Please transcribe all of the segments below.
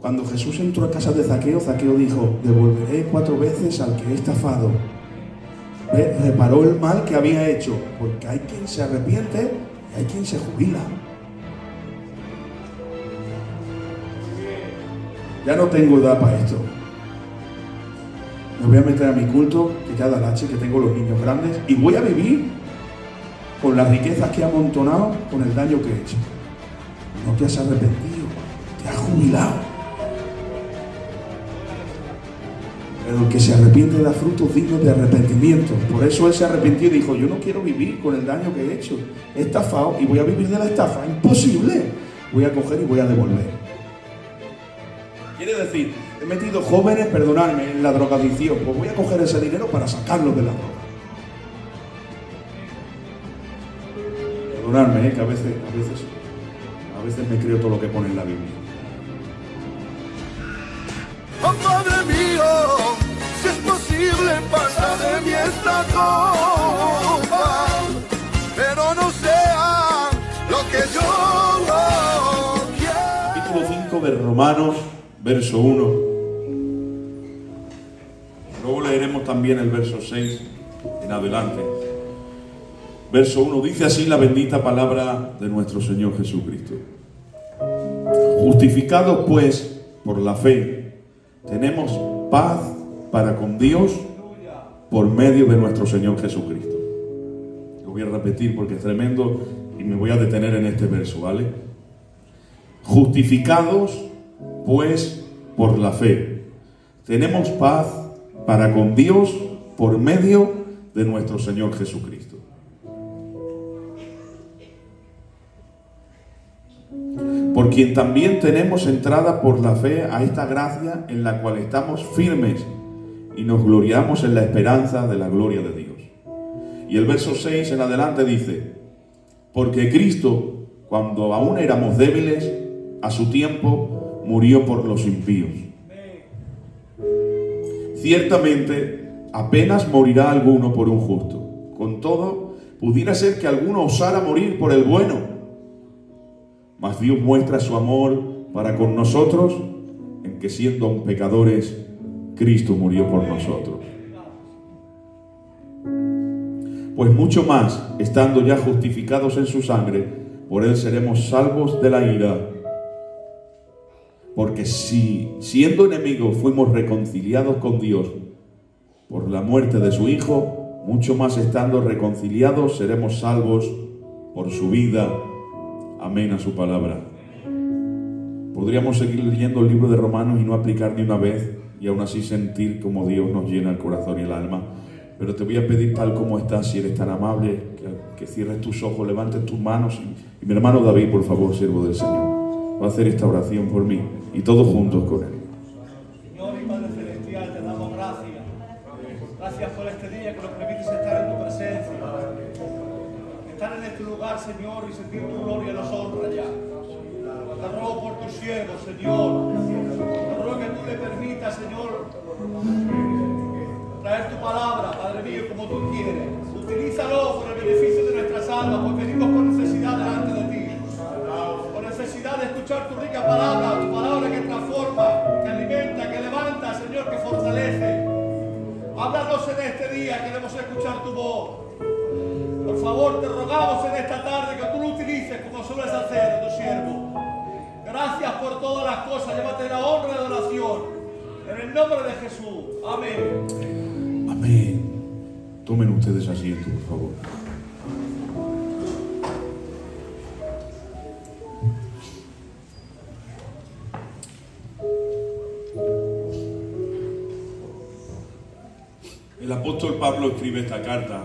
Cuando Jesús entró a casa de Zaqueo, Zaqueo dijo: devolveré 4 veces al que he estafado. Reparó el mal que había hecho, porque hay quien se arrepiente y hay quien se jubila. Ya no tengo edad para esto. Me voy a meter a mi culto, que ya da lache, que tengo los niños grandes, y voy a vivir con las riquezas que he amontonado, con el daño que he hecho. No te has arrepentido, te has jubilado. Pero el que se arrepiente da frutos dignos de arrepentimiento. Por eso él se arrepintió y dijo: yo no quiero vivir con el daño que he hecho. He estafado y voy a vivir de la estafa. Imposible. Voy a coger y voy a devolver. Quiere decir, he metido jóvenes, perdonadme, en la drogadicción. Pues voy a coger ese dinero para sacarlo de la droga. Perdonadme, que a veces me creo todo lo que pone en la Biblia. Oh, Padre mío, si es posible, pasa de mí esta copa, pero no sea lo que yo quiero. Capítulo 5 de Romanos, verso 1. Luego leeremos también el verso 6 en adelante. Verso 1, dice así la bendita palabra de nuestro Señor Jesucristo. Justificados pues por la fe, tenemos paz para con Dios por medio de nuestro Señor Jesucristo. Lo voy a repetir porque es tremendo y me voy a detener en este verso, ¿vale? Justificados pues por la fe, tenemos paz para con Dios por medio de nuestro Señor Jesucristo. Por quien también tenemos entrada por la fe a esta gracia en la cual estamos firmes y nos gloriamos en la esperanza de la gloria de Dios. Y el verso 6 en adelante dice: porque Cristo, cuando aún éramos débiles, a su tiempo murió por los impíos. Ciertamente, apenas morirá alguno por un justo. Con todo, pudiera ser que alguno osara morir por el bueno. Mas Dios muestra su amor para con nosotros en que, siendo aún pecadores, Cristo murió por nosotros. Pues mucho más, estando ya justificados en su sangre, por él seremos salvos de la ira. Porque si, siendo enemigos, fuimos reconciliados con Dios por la muerte de su Hijo, mucho más, estando reconciliados, seremos salvos por su vida. Amén a su palabra. Podríamos seguir leyendo el libro de Romanos y no aplicar ni una vez, y aún así sentir como Dios nos llena el corazón y el alma. Pero te voy a pedir, tal como estás, si eres tan amable, que cierres tus ojos, levantes tus manos. Y mi hermano David, por favor, siervo del Señor, va a hacer esta oración por mí y todos juntos con él. Señor y Padre Celestial, te damos gracias. Gracias por este día que nos permites estar en tu presencia. Estar en este lugar, Señor, y sentir tu gloria y nos honra ya. Te ruego por tus siervos, Señor. Te ruego que tú le permitas, Señor, traer tu palabra, Padre mío, como tú quieres. Utilízalo por el beneficio de nuestras almas, porque venimos con necesidad delante de ti. Con necesidad de escuchar tu rica palabra, tu palabra que transforma, que alimenta, que levanta, Señor, que fortalece. Háblanos en este día, queremos escuchar tu voz. Por favor, te rogamos en esta tarde que tú lo utilices como sueles hacer, tu siervo. Gracias por todas las cosas. Llévate la honra y la adoración. En el nombre de Jesús. Amén. Amén. Tomen ustedes asiento, por favor. El apóstol Pablo escribe esta carta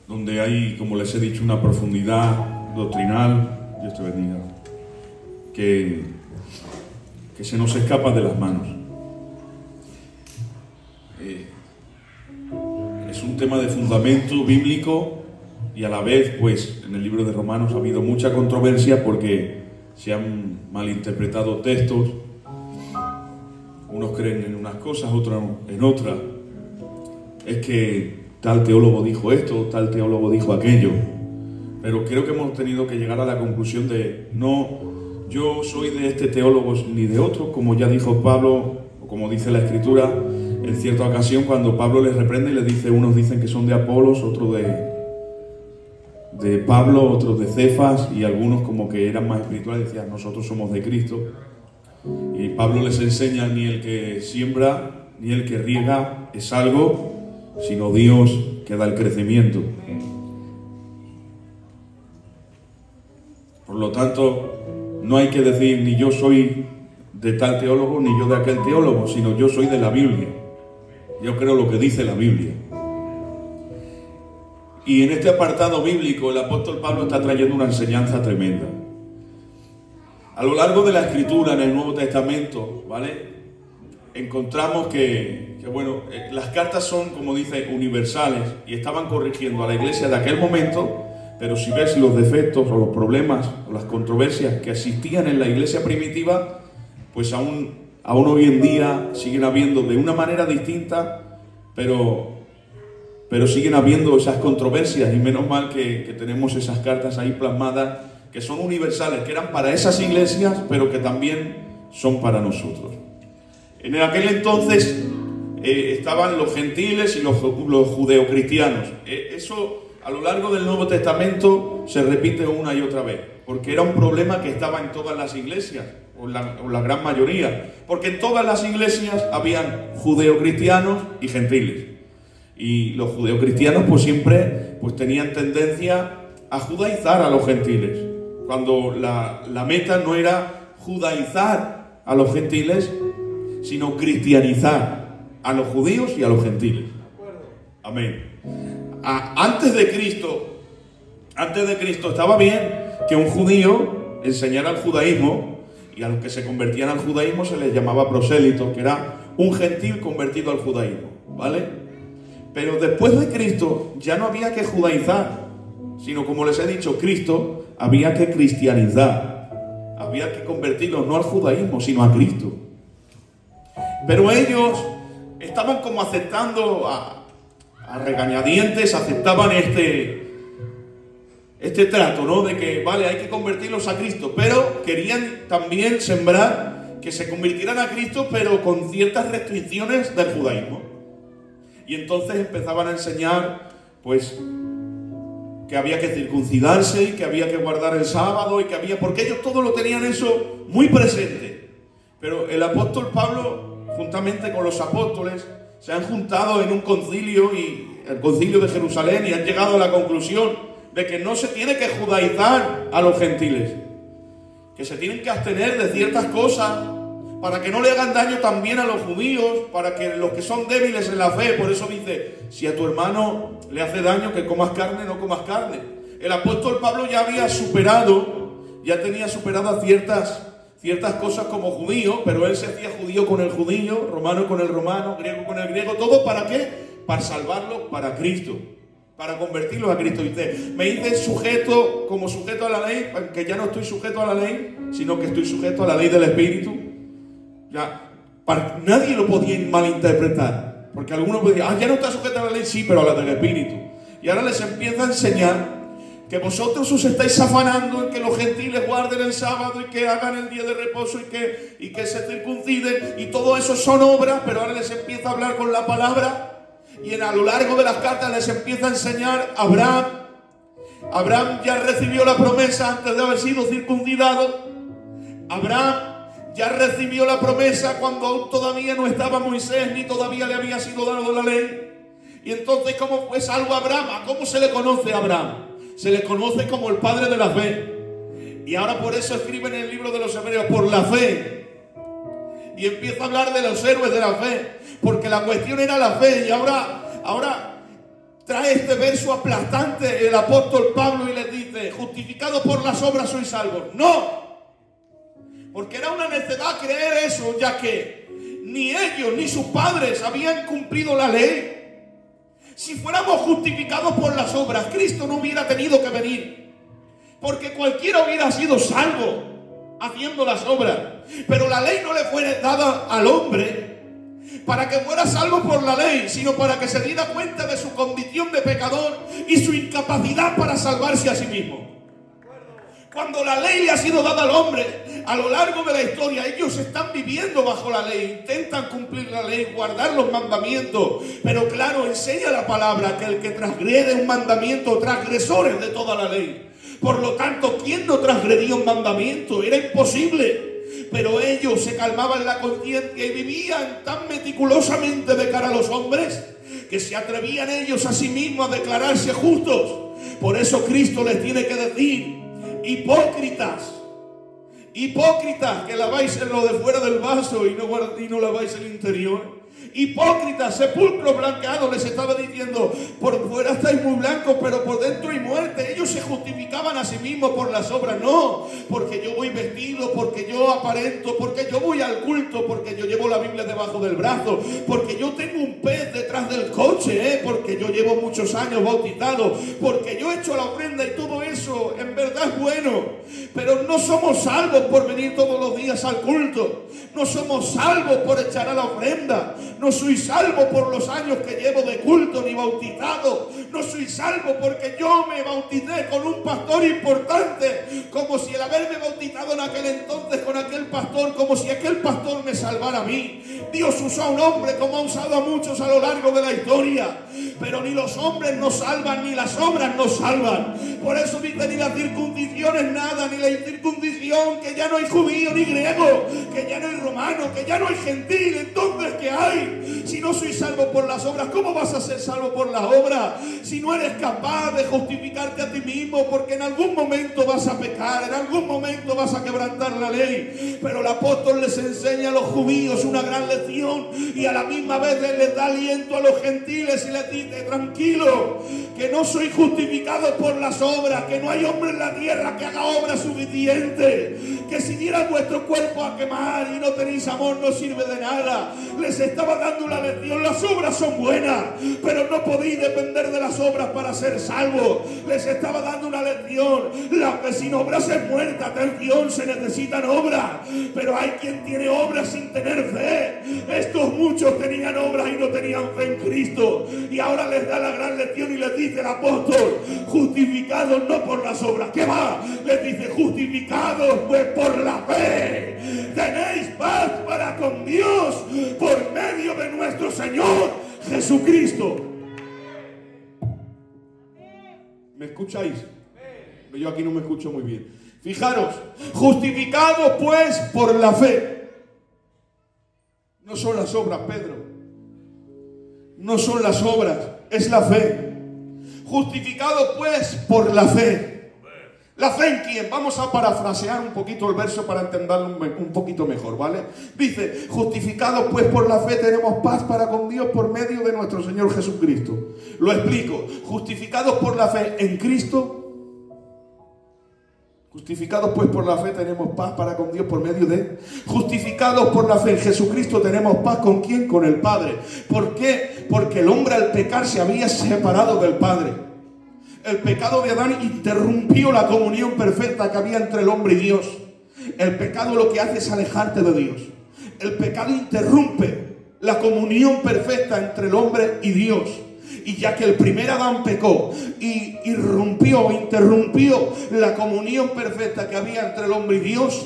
donde hay, como les he dicho, una profundidad doctrinal, Dios te bendiga, que se nos escapa de las manos. Es un tema de fundamento bíblico y a la vez, pues, en el libro de Romanos ha habido mucha controversia porque se han malinterpretado textos. Unos creen en unas cosas, otros en otras. Es que tal teólogo dijo esto, tal teólogo dijo aquello. Pero creo que hemos tenido que llegar a la conclusión de no yo soy de este teólogo ni de otro, como ya dijo Pablo, o como dice la Escritura, en cierta ocasión cuando Pablo les reprende y les dice, unos dicen que son de Apolos, otros de Pablo, otros de Cefas, y algunos como que eran más espirituales decían, nosotros somos de Cristo. Y Pablo les enseña, ni el que siembra, ni el que riega es algo, sino Dios que da el crecimiento. Por lo tanto, no hay que decir ni yo soy de tal teólogo, ni yo de aquel teólogo, sino yo soy de la Biblia. Yo creo lo que dice la Biblia. Y en este apartado bíblico el apóstol Pablo está trayendo una enseñanza tremenda. A lo largo de la Escritura en el Nuevo Testamento, ¿vale? Encontramos que las cartas son, como dice, universales y estaban corrigiendo a la iglesia de aquel momento, pero si ves los defectos o los problemas o las controversias que existían en la iglesia primitiva, pues aún hoy en día siguen habiendo de una manera distinta, pero siguen habiendo esas controversias, y menos mal que tenemos esas cartas ahí plasmadas que son universales, que eran para esas iglesias, pero que también son para nosotros. En aquel entonces estaban los gentiles y los judeocristianos. Eso a lo largo del Nuevo Testamento se repite una y otra vez, porque era un problema que estaba en todas las iglesias, o la gran mayoría, porque en todas las iglesias habían judeocristianos y gentiles. Y los judeocristianos pues siempre tenían tendencia a judaizar a los gentiles, cuando la meta no era judaizar a los gentiles, sino cristianizar a los judíos y a los gentiles. Amén. Antes de Cristo estaba bien que un judío enseñara el judaísmo, y a los que se convertían al judaísmo se les llamaba prosélitos, que era un gentil convertido al judaísmo, ¿vale? Pero después de Cristo ya no había que judaizar, sino, como les he dicho, Cristo había que cristianizar, había que convertirlos no al judaísmo, sino a Cristo. Pero ellos estaban como aceptando a regañadientes, aceptaban este trato, ¿no? De que, vale, hay que convertirlos a Cristo, pero querían también sembrar que se convirtieran a Cristo, pero con ciertas restricciones del judaísmo. Y entonces empezaban a enseñar, pues, que había que circuncidarse y que había que guardar el sábado y que había... Porque ellos todos lo tenían eso muy presente. Pero el apóstol Pablo, juntamente con los apóstoles, se han juntado en un concilio, y el concilio de Jerusalén, y han llegado a la conclusión de que no se tiene que judaizar a los gentiles, que se tienen que abstener de ciertas cosas para que no le hagan daño también a los judíos, para que los que son débiles en la fe. Por eso dice, si a tu hermano le hace daño que comas carne, no comas carne. El apóstol Pablo ya tenía superado ciertas cosas como judío, pero él se hacía judío con el judío, romano con el romano, griego con el griego. ¿Todo para qué? Para salvarlo para Cristo, para convertirlos a Cristo. Dice, me hice sujeto a la ley, que ya no estoy sujeto a la ley, sino que estoy sujeto a la ley del Espíritu. Nadie lo podía malinterpretar, porque algunos podían, ya no está sujeto a la ley, sí, pero a la del Espíritu. Y ahora les empieza a enseñar que vosotros os estáis afanando en que los gentiles guarden el sábado y que hagan el día de reposo y que se circunciden, y todo eso son obras, pero ahora les empieza a hablar con la palabra, y a lo largo de las cartas les empieza a enseñar Abraham ya recibió la promesa antes de haber sido circuncidado. Abraham ya recibió la promesa cuando aún todavía no estaba Moisés, ni todavía le había sido dado la ley. Y entonces, ¿cómo fue salvo Abraham? ¿Cómo se le conoce a Abraham? Se le conoce como el padre de la fe. Y ahora por eso escriben en el libro de los Hebreos, por la fe. Y empieza a hablar de los héroes de la fe, porque la cuestión era la fe. Y ahora trae este verso aplastante el apóstol Pablo y les dice, justificados por las obras sois salvos. ¡No! Porque era una necedad creer eso, ya que ni ellos ni sus padres habían cumplido la ley. Si fuéramos justificados por las obras, Cristo no hubiera tenido que venir, porque cualquiera hubiera sido salvo haciendo las obras. Pero la ley no le fue dada al hombre para que fuera salvo por la ley, sino para que se diera cuenta de su condición de pecador y su incapacidad para salvarse a sí mismo. Cuando la ley le ha sido dada al hombre, a lo largo de la historia, ellos están viviendo bajo la ley, intentan cumplir la ley, guardar los mandamientos. Pero claro, enseña la palabra que el que transgrede un mandamiento, transgresor es de toda la ley. Por lo tanto, ¿quién no transgredía un mandamiento? Era imposible. Pero ellos se calmaban la conciencia y vivían tan meticulosamente de cara a los hombres que se atrevían ellos a sí mismos a declararse justos. Por eso Cristo les tiene que decir: hipócritas, hipócritas, que laváis en lo de fuera del vaso y no laváis el interior. Hipócritas, sepulcros blanqueados, les estaba diciendo: por fuera estáis muy blancos, pero por dentro hay muerte. Ellos se justificaban a sí mismos por las obras. No, porque yo voy vestido, porque yo aparento, porque yo voy al culto, porque yo llevo la Biblia debajo del brazo, porque yo tengo un pez detrás del coche, porque yo llevo muchos años bautizado, porque yo he hecho la ofrenda, y todo eso en verdad es bueno. Pero no somos salvos por venir todos los días al culto. No somos salvos por echar a la ofrenda. No soy salvo por los años que llevo de culto ni bautizado. No soy salvo porque yo me bauticé con un pastor importante, como si el haberme bautizado en aquel entonces con aquel pastor, como si aquel pastor me salvara a mí. Dios usó a un hombre como ha usado a muchos a lo largo de la historia. Pero ni los hombres nos salvan, ni las obras nos salvan. Por eso dice: ni la circuncisión es nada, ni la incircuncisión, que ya no hay judío ni griego, que ya no hay romano, que ya no hay gentil. Entonces, ¿qué hay? Si no soy salvo por las obras, ¿cómo vas a ser salvo por las obras? Si no eres capaz de justificarte a ti mismo, porque en algún momento vas a pecar, en algún momento vas a quebrantar la ley. Pero el apóstol les enseña a los judíos una gran lección, y a la misma vez les da aliento a los gentiles y les dice: tranquilo, que no soy justificado por las obras, que no hay hombre en la tierra que haga obra suficiente, que si dieran vuestro cuerpo a quemar y no tenéis amor no sirve de nada. Les estaba dando una lección: las obras son buenas, pero no podéis depender de las obras para ser salvos. Les estaba dando una lección: la que sin obras es muerta. Atención, se necesitan obras, pero hay quien tiene obras sin tener fe. Estos muchos tenían obras y no tenían fe en Cristo, y ahora les da la gran lección y les dice el apóstol: justificados no por las obras. ¿Qué va? Les dice: justificados pues por la fe. Tenéis paz para con Dios por medio de nuestro Señor Jesucristo. ¿Me escucháis? Yo aquí no me escucho muy bien. Fijaros: justificados pues por la fe. No son las obras, Pedro. No son las obras, es la fe. Justificados pues por la fe. ¿La fe en quién? Vamos a parafrasear un poquito el verso para entenderlo un poquito mejor, ¿vale? Dice: justificados pues por la fe tenemos paz para con Dios por medio de nuestro Señor Jesucristo. Lo explico: justificados por la fe en Cristo. Justificados pues por la fe tenemos paz para con Dios por medio de... Justificados por la fe en Jesucristo tenemos paz ¿con quién? Con el Padre. ¿Por qué? Porque el hombre al pecar se había separado del Padre. El pecado de Adán interrumpió la comunión perfecta que había entre el hombre y Dios. El pecado lo que hace es alejarte de Dios. El pecado interrumpe la comunión perfecta entre el hombre y Dios. Y ya que el primer Adán pecó y interrumpió la comunión perfecta que había entre el hombre y Dios,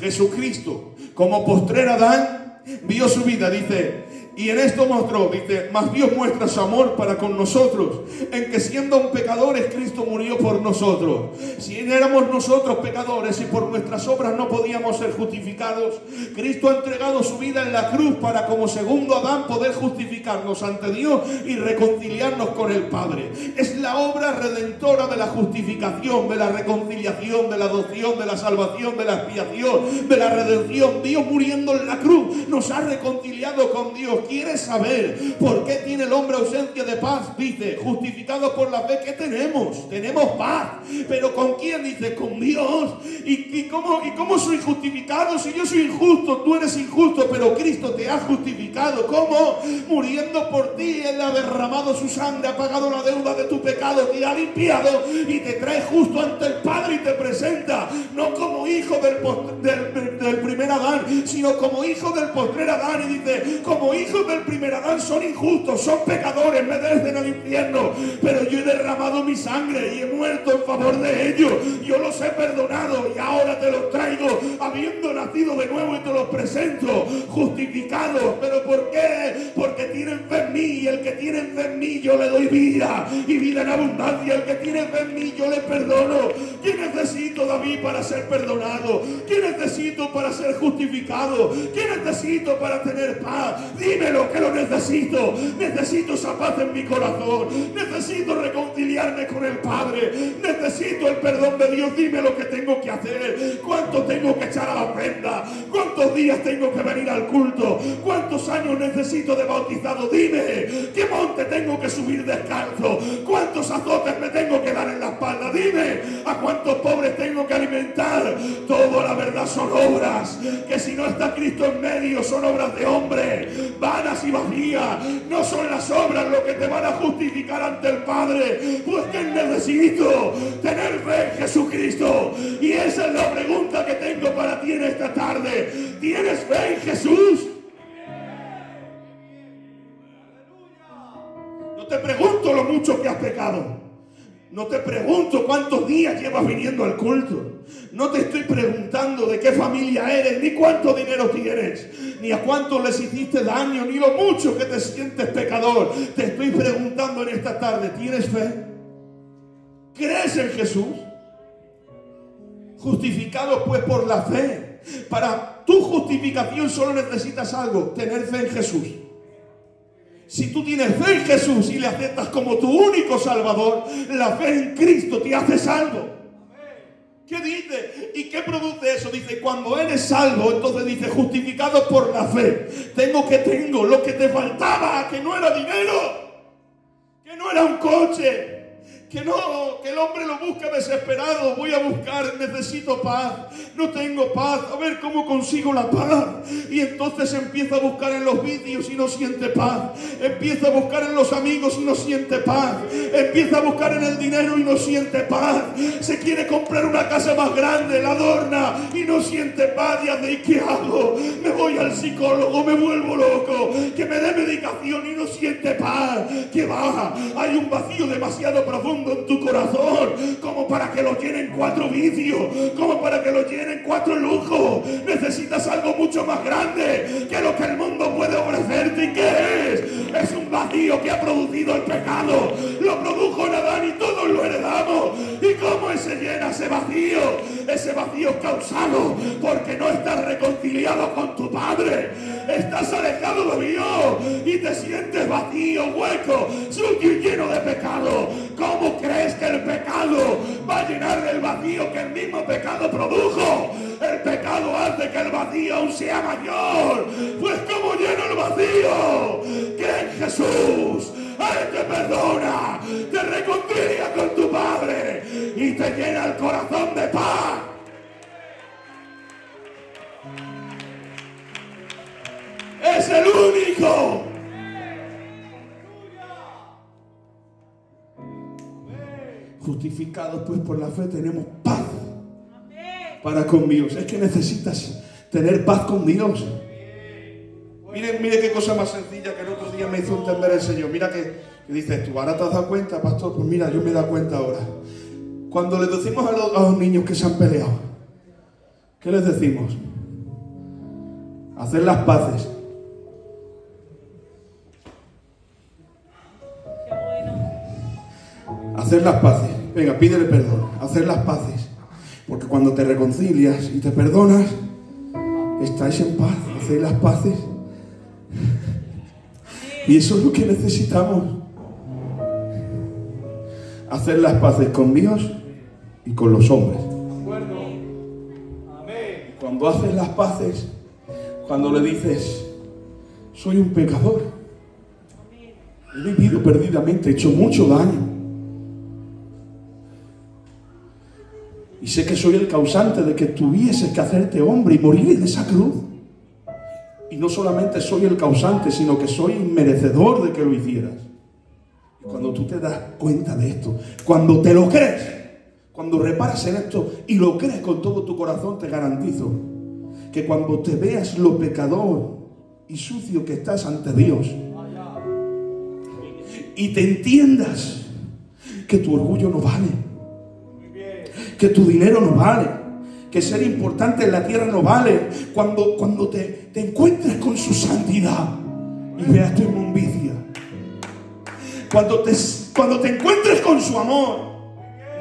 Jesucristo, como postrer Adán, dio su vida, dice, y en esto mostró, dice, mas Dios muestra su amor para con nosotros, en que siendo aún pecadores, Cristo murió por nosotros. Si éramos nosotros pecadores y por nuestras obras no podíamos ser justificados, Cristo ha entregado su vida en la cruz para, como segundo Adán, poder justificarnos ante Dios y reconciliarnos con el Padre. Es la obra redentora de la justificación, de la reconciliación, de la adopción, de la salvación, de la expiación, de la redención. Dios muriendo en la cruz nos ha reconciliado con Dios. ¿Quieres saber por qué tiene el hombre ausencia de paz? Dice, justificados por la fe, ¿qué tenemos? Tenemos paz. ¿Pero con quién? Dice, con Dios. ¿Y cómo soy justificado? Si yo soy injusto, tú eres injusto, pero Cristo te ha justificado. ¿Cómo? Muriendo por ti. Él ha derramado su sangre, ha pagado la deuda de tu pecado, te ha limpiado y te trae justo ante el Padre y te presenta, no como hijo del primer Adán, sino como hijo del postrer Adán. Y dice, como hijo hijos del primer Adán son injustos, son pecadores, merecen al infierno, pero yo he derramado mi sangre y he muerto en favor de ellos. Yo los he perdonado y ahora te los traigo habiendo nacido de nuevo y te los presento justificados. ¿Pero por qué? Porque tienen fe en mí, y el que tiene fe en mí yo le doy vida y vida en abundancia. El que tiene fe en mí yo le perdono. ¿Qué necesito, David, para ser perdonado? ¿Qué necesito para ser justificado? ¿Qué necesito para tener paz? Dímelo, que lo necesito. Necesito esa paz en mi corazón. Necesito reconciliarme con el Padre. Necesito el perdón de Dios. Dime lo que tengo que hacer. ¿Cuánto tengo que echar a la ofrenda? ¿Cuántos días tengo que venir al culto? ¿Cuántos años necesito de bautizado? Dime, ¿qué monte tengo que subir descalzo? ¿Cuántos azotes me tengo que dar en la espalda? Dime, ¿a cuántos pobres tengo que alimentar? Todo, la verdad, son obras que si no está Cristo en medio son obras de hombre, vanas y vacías. No son las obras lo que te van a justificar ante el Padre. Pues que necesito tener fe en Jesucristo. Y esa es la pregunta que tengo para ti en esta tarde. ¿Tienes fe en Jesús? No te pregunto lo mucho que has pecado. No te pregunto cuántos días llevas viniendo al culto. No te estoy preguntando de qué familia eres, ni cuánto dinero tienes, ni a cuántos les hiciste daño, ni lo mucho que te sientes pecador. Te estoy preguntando en esta tarde, ¿tienes fe? ¿Crees en Jesús? Justificados pues por la fe. Para tu justificación solo necesitas algo: tener fe en Jesús. Si tú tienes fe en Jesús y le aceptas como tu único Salvador, la fe en Cristo te hace salvo. ¿Qué dice? ¿Y qué produce eso? Dice, cuando eres salvo, entonces dice, justificado por la fe. Tengo lo que te faltaba, que no era dinero, que no era un coche, que el hombre lo busca desesperado. Voy a buscar, necesito paz, no tengo paz, a ver cómo consigo la paz. Y entonces empieza a buscar en los vicios y no siente paz. Empieza a buscar en los amigos y no siente paz. Empieza a buscar en el dinero y no siente paz. Se quiere comprar una casa más grande, la adorna y no siente paz. Y hace, ¿y qué hago? Me voy al psicólogo, me vuelvo loco, que me dé medicación y no siente paz. ¿Qué va? Hay un vacío demasiado profundo en tu corazón como para que lo llenen 4 vicios, como para que lo llenen 4 lujos. Necesitas algo mucho más grande que lo que el mundo puede ofrecerte. ¿Y qué es? Es un vacío que ha producido el pecado. Lo produjo en Adán y todos lo heredamos. ¿Y cómo se llena ese vacío? Ese vacío causado porque no estás reconciliado con tu Padre. Estás alejado de Dios y te sientes vacío, hueco, sucio y lleno de pecado. ¿Cómo crees que el pecado va a llenar el vacío que el mismo pecado produjo? El pecado hace que el vacío aún sea mayor. Pues ¿cómo lleno el vacío? Cree en Jesús. Él te perdona, te reconcilia con tu Padre y te llena el corazón de paz. Es el único. Justificados pues por la fe tenemos paz para con Dios. Es que necesitas tener paz con Dios. Mire qué cosa más sencilla que el otro día me hizo entender el Señor. Mira que dices tú, ¿ahora te has dado cuenta, pastor? Pues mira, yo me he dado cuenta ahora. Cuando le decimos a los niños que se han peleado, ¿qué les decimos? Hacer las paces. Hacer las paces. Venga, pídele perdón. Hacer las paces. Porque cuando te reconcilias y te perdonas, estáis en paz. Hacer las paces. Y eso es lo que necesitamos. Hacer las paces con Dios y con los hombres. Cuando haces las paces, cuando le dices, soy un pecador, he vivido perdidamente, he hecho mucho daño. Y sé que soy el causante de que tuvieses que hacerte hombre y morir en esa cruz. Y no solamente soy el causante, sino que soy merecedor de que lo hicieras. Y cuando tú te das cuenta de esto, cuando te lo crees, cuando reparas en esto y lo crees con todo tu corazón, te garantizo que cuando te veas lo pecador y sucio que estás ante Dios y te entiendas que tu orgullo no vale, que tu dinero no vale, que ser importante en la tierra no vale, cuando te encuentres con su santidad y veas tu inmundicia, cuando te encuentres con su amor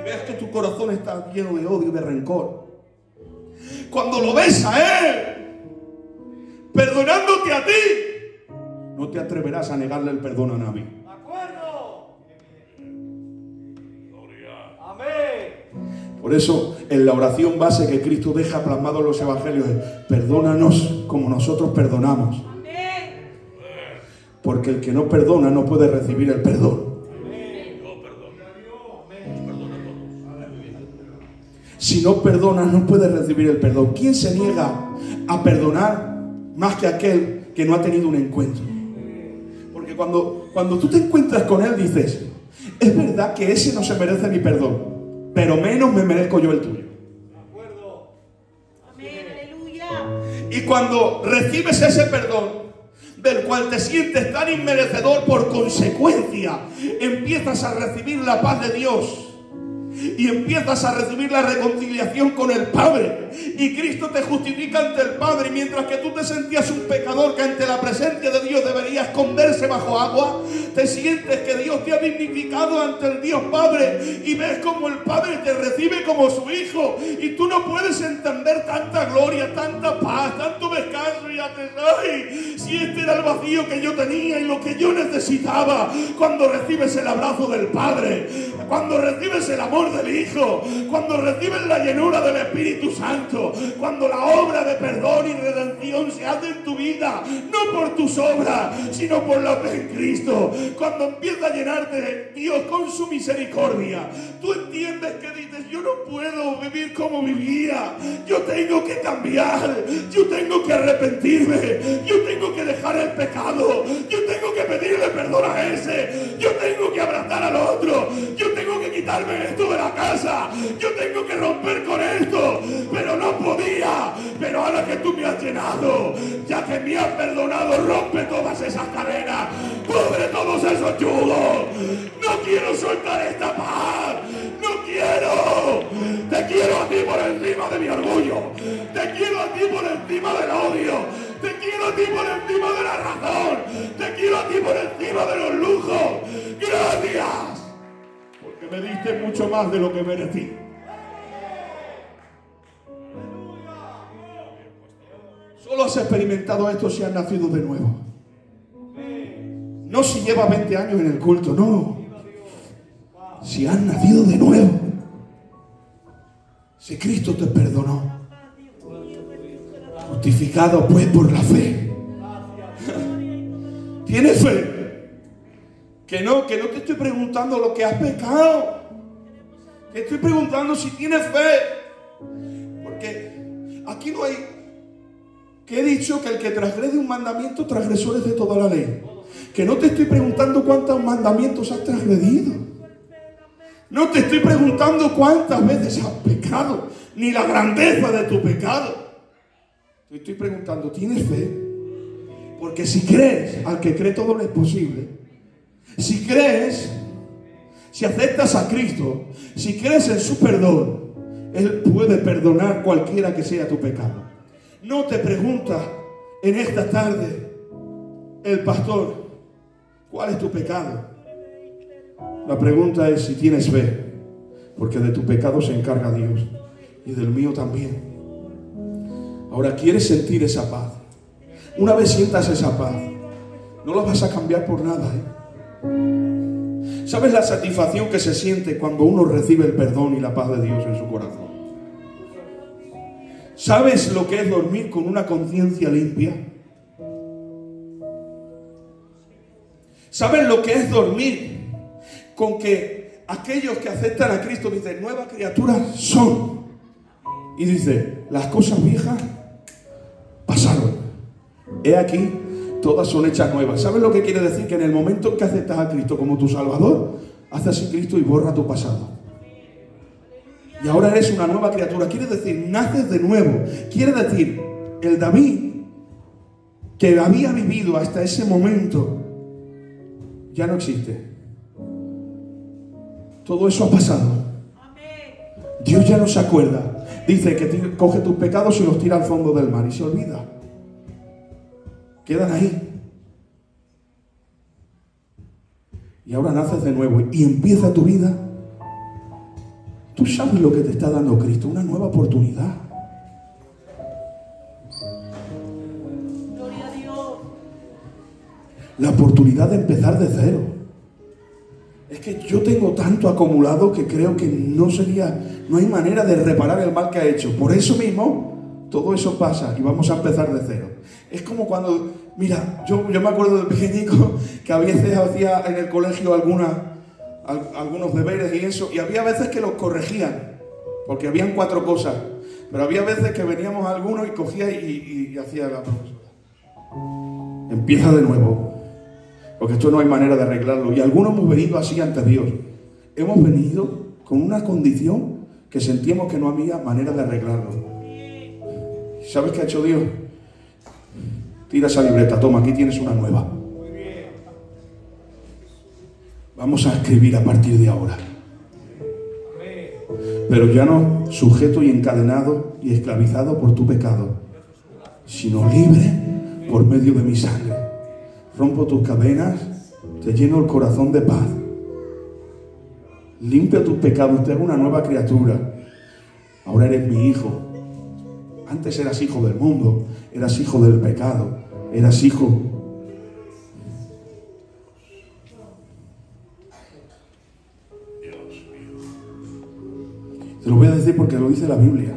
y veas que tu corazón está lleno de odio y de rencor, cuando lo ves a Él perdonándote a ti, no te atreverás a negarle el perdón a nadie. ¿De acuerdo? Amén. Por eso, en la oración base que Cristo deja plasmado en los evangelios es: perdónanos como nosotros perdonamos. Porque el que no perdona no puede recibir el perdón. Si no perdonas, no puedes recibir el perdón. ¿Quién se niega a perdonar más que aquel que no ha tenido un encuentro? Porque cuando tú te encuentras con Él dices: es verdad que ese no se merece mi perdón, pero menos me merezco yo el tuyo. Amén, aleluya. Y cuando recibes ese perdón, del cual te sientes tan inmerecedor, por consecuencia empiezas a recibir la paz de Dios y empiezas a recibir la reconciliación con el Padre, y Cristo te justifica ante el Padre. Mientras que tú te sentías un pecador que ante la presencia de Dios debería esconderse bajo agua, te sientes que Dios te ha dignificado ante el Dios Padre, y ves como el Padre te recibe como su hijo, y tú no puedes entender tanta gloria, tanta paz, tanto descanso. Y haces: ay, si este era el vacío que yo tenía y lo que yo necesitaba. Cuando recibes el abrazo del Padre, cuando recibes el amor del Hijo, cuando recibes la llenura del Espíritu Santo, cuando la obra de perdón y redención se hace en tu vida, no por tus obras, sino por la fe en Cristo, cuando empieza a llenarte Dios con su misericordia, tú entiendes que dices: yo no puedo vivir como vivía, yo tengo que cambiar, yo tengo que arrepentirme, yo tengo que dejar el pecado, yo tengo que pedirle perdón a ese, yo tengo que abrazar al otro, yo tengo que quitarme esto de la casa, yo tengo que romper con esto, pero no podía. Pero ahora que tú me has llenado, ya que me has perdonado, rompe todas esas cadenas, pudre todos esos yugos. No quiero soltar esta paz, no quiero. Te quiero a ti por encima de mi orgullo, te quiero a ti por encima del odio, te quiero a ti por encima de la razón, te quiero a ti por encima de los lujos. Gracias, porque me diste mucho más de lo que merecí. Solo has experimentado esto si has nacido de nuevo. No si llevas 20 años en el culto, no. Si has nacido de nuevo. Si Cristo te perdonó. Justificado pues por la fe. ¿Tienes fe? Que no te estoy preguntando lo que has pecado. Te estoy preguntando si tienes fe. Porque aquí no hay... Que he dicho que el que transgrede un mandamiento, transgresor es de toda la ley. Que no te estoy preguntando cuántos mandamientos has transgredido. No te estoy preguntando cuántas veces has pecado, ni la grandeza de tu pecado. Te estoy preguntando: ¿tienes fe? Porque si crees, al que cree todo le es posible. Si crees, si aceptas a Cristo, si crees en su perdón, Él puede perdonar cualquiera que sea tu pecado. No te pregunta en esta tarde el pastor: ¿cuál es tu pecado? La pregunta es si tienes fe, porque de tu pecado se encarga Dios y del mío también. Ahora, ¿quieres sentir esa paz? Una vez sientas esa paz, no la vas a cambiar por nada, ¿eh? ¿Sabes la satisfacción que se siente cuando uno recibe el perdón y la paz de Dios en su corazón? ¿Sabes lo que es dormir con una conciencia limpia? ¿Sabes lo que es dormir con que aquellos que aceptan a Cristo dicen: nuevas criaturas son? Y dice: las cosas viejas pasaron, he aquí, todas son hechas nuevas. ¿Sabes lo que quiere decir? Que en el momento en que aceptas a Cristo como tu Salvador, haces a Cristo y borra tu pasado. Y ahora eres una nueva criatura. Quiere decir, naces de nuevo. Quiere decir, el David que había vivido hasta ese momento ya no existe. Todo eso ha pasado. Dios ya no se acuerda. Dice que coge tus pecados y los tira al fondo del mar y se olvida. Quedan ahí. Y ahora naces de nuevo y empieza tu vida. Tú sabes lo que te está dando Cristo, una nueva oportunidad. Gloria a Dios. La oportunidad de empezar de cero. Es que yo tengo tanto acumulado que creo que no hay manera de reparar el mal que ha hecho. Por eso mismo, todo eso pasa y vamos a empezar de cero. Es como cuando, mira, yo me acuerdo de pequeñico que a veces hacía en el colegio algunos deberes y eso, y había veces que los corregían, porque habían 4 cosas, pero había veces que veníamos algunos y cogía y hacía la profesora. Empieza de nuevo, porque esto no hay manera de arreglarlo, y algunos hemos venido así ante Dios. Hemos venido con una condición que sentíamos que no había manera de arreglarlo. ¿Sabes qué ha hecho Dios? Tira esa libreta, toma, aquí tienes una nueva. Vamos a escribir a partir de ahora. Pero ya no sujeto y encadenado y esclavizado por tu pecado, sino libre por medio de mi sangre. Rompo tus cadenas, te lleno el corazón de paz. Limpio tus pecados, te hago una nueva criatura. Ahora eres mi hijo. Antes eras hijo del mundo, eras hijo del pecado, eras hijo. Te lo voy a decir porque lo dice la Biblia.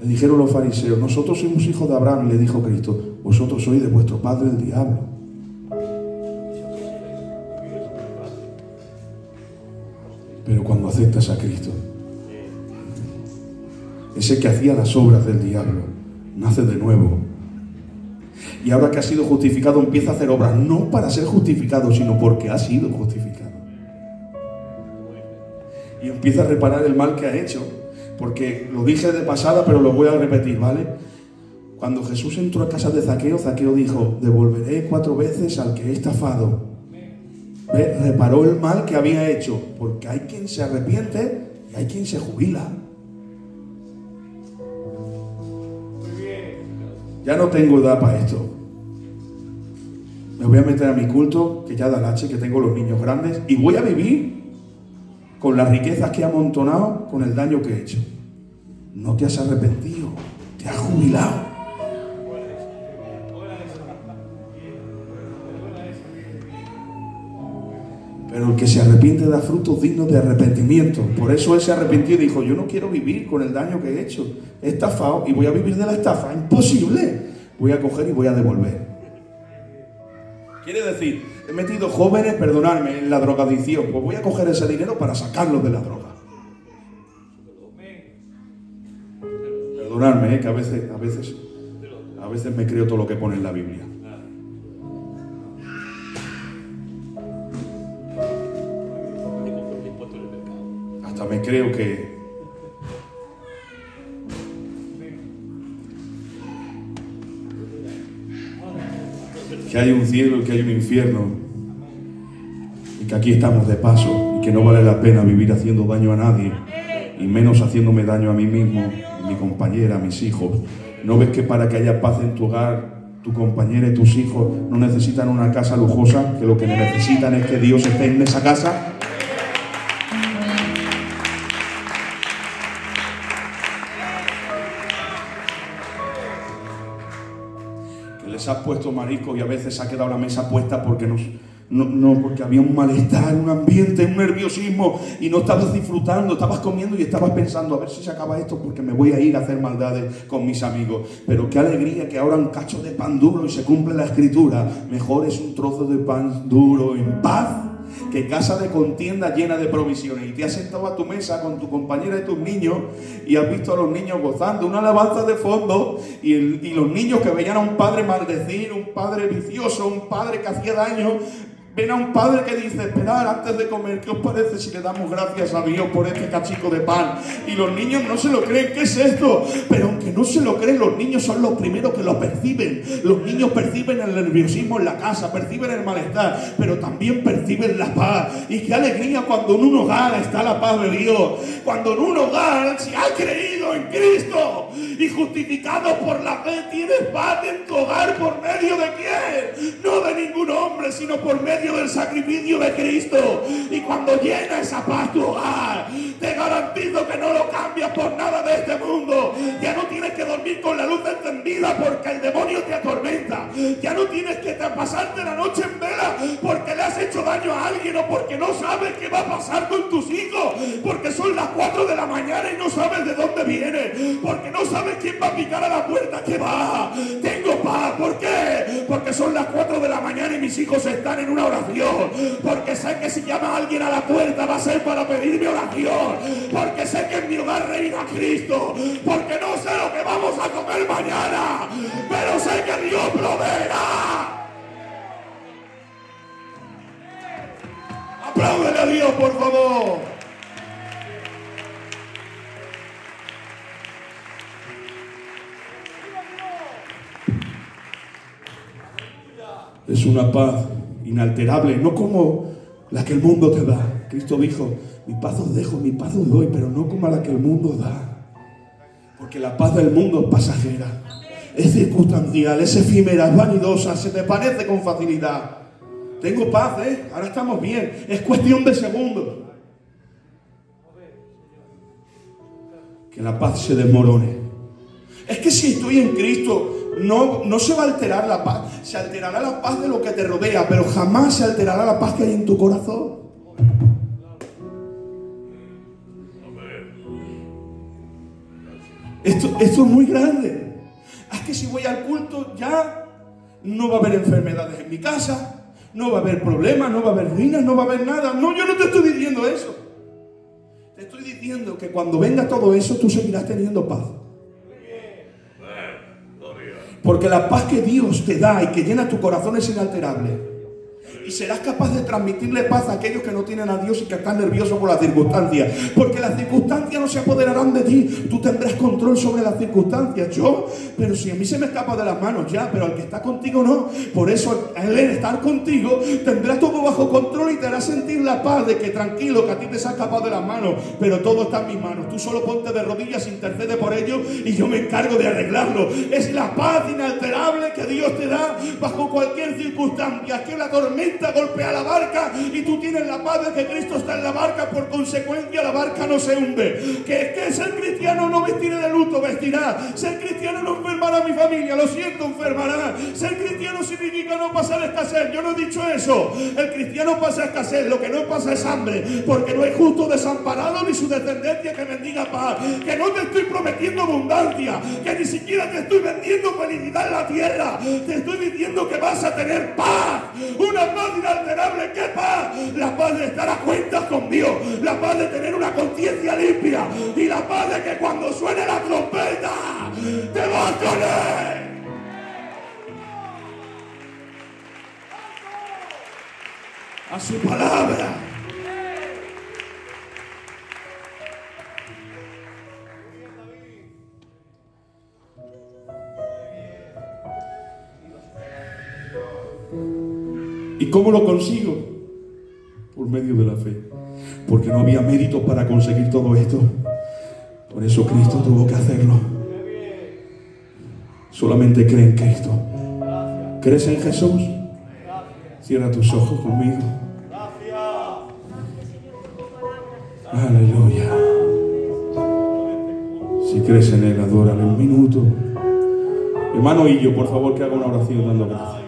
Le dijeron los fariseos, nosotros somos hijos de Abraham, y le dijo Cristo, vosotros sois de vuestro padre el diablo. Pero cuando aceptas a Cristo, ese que hacía las obras del diablo nace de nuevo. Y ahora que ha sido justificado empieza a hacer obras, no para ser justificado, sino porque ha sido justificado. Y empieza a reparar el mal que ha hecho, porque lo dije de pasada, pero lo voy a repetir, ¿vale? Cuando Jesús entró a casa de Zaqueo, Zaqueo dijo, devolveré 4 veces al que he estafado. ¿Ve? Reparó el mal que había hecho, porque hay quien se arrepiente y hay quien se jubila. Ya no tengo edad para esto. Me voy a meter a mi culto, que ya da lache, que tengo los niños grandes, y voy a vivir con las riquezas que he amontonado, con el daño que he hecho. No te has arrepentido, te has jubilado. Pero el que se arrepiente da frutos dignos de arrepentimiento. Por eso él se arrepintió y dijo, yo no quiero vivir con el daño que he hecho. He estafado y voy a vivir de la estafa. Imposible. Voy a coger y voy a devolver. Quiere decir, he metido jóvenes, perdonadme, en la drogadicción. Pues voy a coger ese dinero para sacarlos de la droga. Perdonadme, que a veces me creo todo lo que pone en la Biblia. Hasta me creo que hay un cielo y que hay un infierno, y que aquí estamos de paso, y que no vale la pena vivir haciendo daño a nadie, y menos haciéndome daño a mí mismo, a mi compañera, a mis hijos. ¿No ves que para que haya paz en tu hogar, tu compañera y tus hijos no necesitan una casa lujosa, que lo que necesitan es que Dios esté en esa casa? Les has puesto mariscos y a veces ha quedado la mesa puesta porque porque había un malestar, un ambiente, un nerviosismo, y no estabas disfrutando, estabas comiendo y estabas pensando, a ver si se acaba esto porque me voy a ir a hacer maldades con mis amigos. Pero qué alegría que ahora un cacho de pan duro y se cumple la escritura. Mejor es un trozo de pan duro en paz que casa de contienda llena de provisiones. Y te has sentado a tu mesa con tu compañera y tus niños y has visto a los niños gozando una alabanza de fondo, y los niños que veían a un padre maldecir, un padre vicioso, un padre que hacía daño, Ven a un padre que dice, esperad antes de comer, ¿qué os parece si le damos gracias a Dios por este cachico de pan? Y los niños no se lo creen, ¿qué es esto? Pero aunque no se lo creen, los niños son los primeros que lo perciben. Los niños perciben el nerviosismo en la casa, perciben el malestar, pero también perciben la paz. Y qué alegría cuando en un hogar está la paz de Dios. Cuando en un hogar, si has creído en Cristo y justificado por la fe, tienes paz en tu hogar. ¿Por medio de quién? No de ningún hombre, sino por medio del sacrificio de Cristo. Y cuando llena esa paz tu hogar, te garantizo que no lo cambias por nada de este mundo. Ya no tienes que dormir con la luz encendida porque el demonio te atormenta. Ya no tienes que pasarte la noche en vela porque le has hecho daño a alguien o porque no sabes qué va a pasar con tus hijos, porque son las 4 de la mañana y no sabes de dónde viene, porque no sabes quién va a picar a la puerta que va. Tengo paz. ¿Por qué? Porque son las 4 de la mañana y mis hijos están en una oración, porque sé que si llama a alguien a la puerta va a ser para pedirme oración, porque sé que en mi hogar reina Cristo, porque no sé lo que vamos a comer mañana, pero sé que Dios proveerá. Apláudele a Dios, por favor. Es una paz inalterable, no como la que el mundo te da. Cristo dijo, mi paz os dejo, mi paz os doy, pero no como la que el mundo da. Porque la paz del mundo es pasajera, es circunstancial, es efímera, es vanidosa, se te parece con facilidad. Tengo paz, ahora estamos bien, es cuestión de segundos. Que la paz se desmorone. Es que si estoy en Cristo, no se va a alterar la paz. Se alterará la paz de lo que te rodea, pero jamás se alterará la paz que hay en tu corazón. Esto es muy grande. Es que si voy al culto ya no va a haber enfermedades en mi casa, no va a haber problemas, no va a haber ruinas, no va a haber nada. No, yo no te estoy diciendo eso. Te estoy diciendo que cuando venga todo eso, tú seguirás teniendo paz. Porque la paz que Dios te da y que llena tu corazón es inalterable. Y serás capaz de transmitirle paz a aquellos que no tienen a Dios y que están nerviosos por las circunstancias. Porque las circunstancias no se apoderarán de ti. Tú tendrás control sobre las circunstancias. Pero si a mí se me escapa de las manos ya, pero al que está contigo no. Por eso Él, en estar contigo, tendrá todo bajo control y te hará sentir la paz de que tranquilo, que a ti te se ha escapado de las manos, pero todo está en mis manos. Tú solo ponte de rodillas, intercede por ello y yo me encargo de arreglarlo. Es la paz inalterable que Dios te da bajo cualquier circunstancia. Que la tormenta golpea la barca y tú tienes la paz de que Cristo está en la barca, por consecuencia la barca no se hunde. Que ser cristiano no vestiré de luto, vestirá. Ser cristiano no enfermará a mi familia, lo siento, enfermará. Ser cristiano significa no pasar escasez, yo no he dicho eso. El cristiano pasa escasez, lo que no pasa es hambre, porque no hay justo desamparado ni su descendencia que bendiga paz. Que no te estoy prometiendo abundancia, que ni siquiera te estoy vendiendo felicidad en la tierra. Te estoy diciendo que vas a tener paz, una paz inalterable. ¿Qué paz? La paz de estar a cuentas con Dios, la paz de tener una conciencia limpia y la paz de que cuando suene la trompeta te vas con Él. A su palabra. ¿Y cómo lo consigo? Por medio de la fe. Porque no había mérito para conseguir todo esto. Por eso Cristo tuvo que hacerlo. Solamente cree en Cristo. ¿Crees en Jesús? Cierra tus ojos conmigo. Aleluya. Si crees en Él, adórale un minuto. Hermano Illo, por favor, que haga una oración dando gracias.